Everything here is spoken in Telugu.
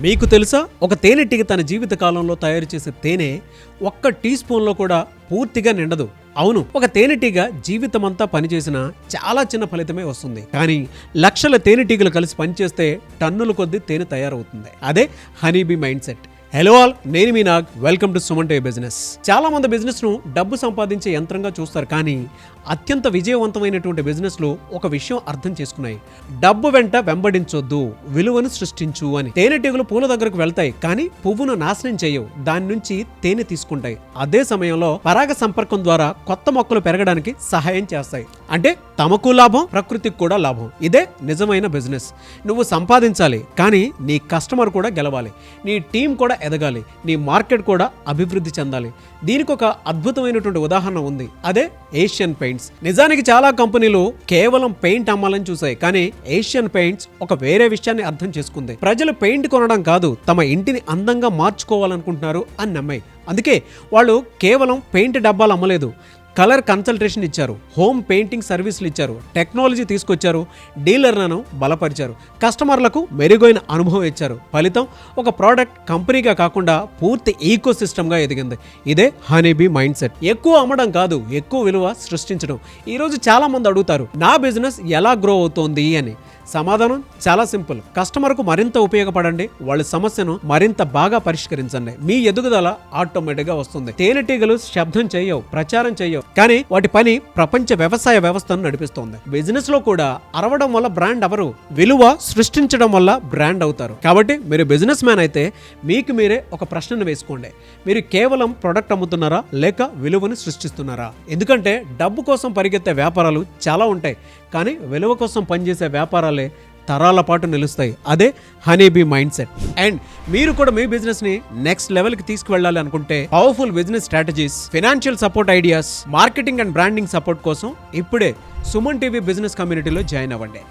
మీకు తెలుసా, ఒక తేనెటీగ తన జీవిత కాలంలో తయారు చేసే తేనె ఒక్క టీ స్పూన్లో కూడా పూర్తిగా నిండదు. అవును, ఒక తేనెటీగ జీవితమంతా పనిచేసిన చాలా చిన్న ఫలితమే వస్తుంది. కానీ లక్షల తేనెటీగలు కలిసి పనిచేస్తే టన్నుల కొద్దీ తేనె తయారవుతుంది. అదే honeybee mindset. Hello all, నేను మీ Nag. Welcome to Suman TV business. చాలా మంది బిజినెస్ ను డబ్బు సంపాదించే యంత్రంగా చూస్తారు, కానీ అత్యంత విజయవంతమైనటువంటి బిజినెస్ లో ఒక విషయం అర్థం చేసుకున్నాయి. డబ్బు వెంట వెంబడించొద్దు, విలువను సృష్టించు అని. తేనెటీగలు పూల దగ్గరకు వెళ్తాయి, కానీ పువ్వును నాశనం చేయవు, దాని నుంచి తేనె తీసుకుంటాయి. అదే సమయంలో పరాగ సంపర్కం ద్వారా కొత్త మొక్కలు పెరగడానికి సహాయం చేస్తాయి. అంటే తమకు లాభం, ప్రకృతికి కూడా లాభం. ఇదే నిజమైన బిజినెస్. నువ్వు సంపాదించాలి, కానీ నీ కస్టమర్ కూడా గెలవాలి, నీ టీం కూడా ఎదగాలి, నీ మార్కెట్ కూడా అభివృద్ధి చెందాలి. దీనికి ఒక అద్భుతమైనటువంటి ఉదాహరణ ఉంది, అదే ఏషియన్ పెయింట్స్. నిజానికి చాలా కంపెనీలు కేవలం పెయింట్ అమ్మాలని చూసాయి, కానీ ఏషియన్ పెయింట్స్ ఒక వేరే విషయాన్ని అర్థం చేసుకుంది. ప్రజలు పెయింట్ కొనడం కాదు, తమ ఇంటిని అందంగా మార్చుకోవాలనుకుంటున్నారు అని నమ్మాయి. అందుకే వాళ్ళు కేవలం పెయింట్ డబ్బాలు అమ్మలేదు, కలర్ కన్సల్టేషన్ ఇచ్చారు, హోమ్ పెయింటింగ్ సర్వీసులు ఇచ్చారు, టెక్నాలజీ తీసుకొచ్చారు, డీలర్లను బలపరిచారు, కస్టమర్లకు మెరుగైన అనుభవం ఇచ్చారు. ఫలితం ఒక ప్రోడక్ట్ కంపెనీగా కాకుండా పూర్తి ఈకో సిస్టమ్గా ఎదిగింది. ఇదే హనీబీ మైండ్ సెట్. ఎక్కువ అమ్మడం కాదు, ఎక్కువ విలువ సృష్టించడం. ఈరోజు చాలా మంది అడుగుతారు, నా బిజినెస్ ఎలా గ్రో అవుతోంది అని. సమాధానం చాలా సింపుల్. కస్టమర్కు మరింత ఉపయోగపడండి, వాళ్ళ సమస్యను మరింత బాగా పరిష్కరించండి. మీ ఎదుగుదల ఆటోమేటిక్గా వస్తుంది. తేనెటీగలు శబ్దం చేయవు, ప్రచారం చేయవు, కానీ వాటి పని ప్రపంచ వ్యవసాయ వ్యవస్థను నడిపిస్తోంది. బిజినెస్ లో కూడా అరవడం వల్ల బ్రాండ్ అవరు, విలువ సృష్టించడం వల్ల బ్రాండ్ అవుతారు. కాబట్టి మీరు బిజినెస్ మ్యాన్ అయితే మీకు మీరే ఒక ప్రశ్నను వేసుకోండి. మీరు కేవలం ప్రొడక్ట్ అమ్ముతున్నారా, లేక విలువను సృష్టిస్తున్నారా? ఎందుకంటే డబ్బు కోసం పరిగెత్తే వ్యాపారాలు చాలా ఉంటాయి, కానీ విలువ కోసం పనిచేసే వ్యాపారాలే తరాల పాటు నిలుస్తాయి. అదే హనీబీ మైండ్ సెట్. అండ్ మీరు కూడా మీ బిజినెస్ ని నెక్స్ట్ లెవెల్ కి తీసుకువెళ్ళాలి అనుకుంటే powerful business strategies, financial support ideas, marketing and branding support కోసం ఇప్పుడే సుమన్ టీవీ బిజినెస్ కమ్యూనిటీలో జాయిన్ అవ్వండి.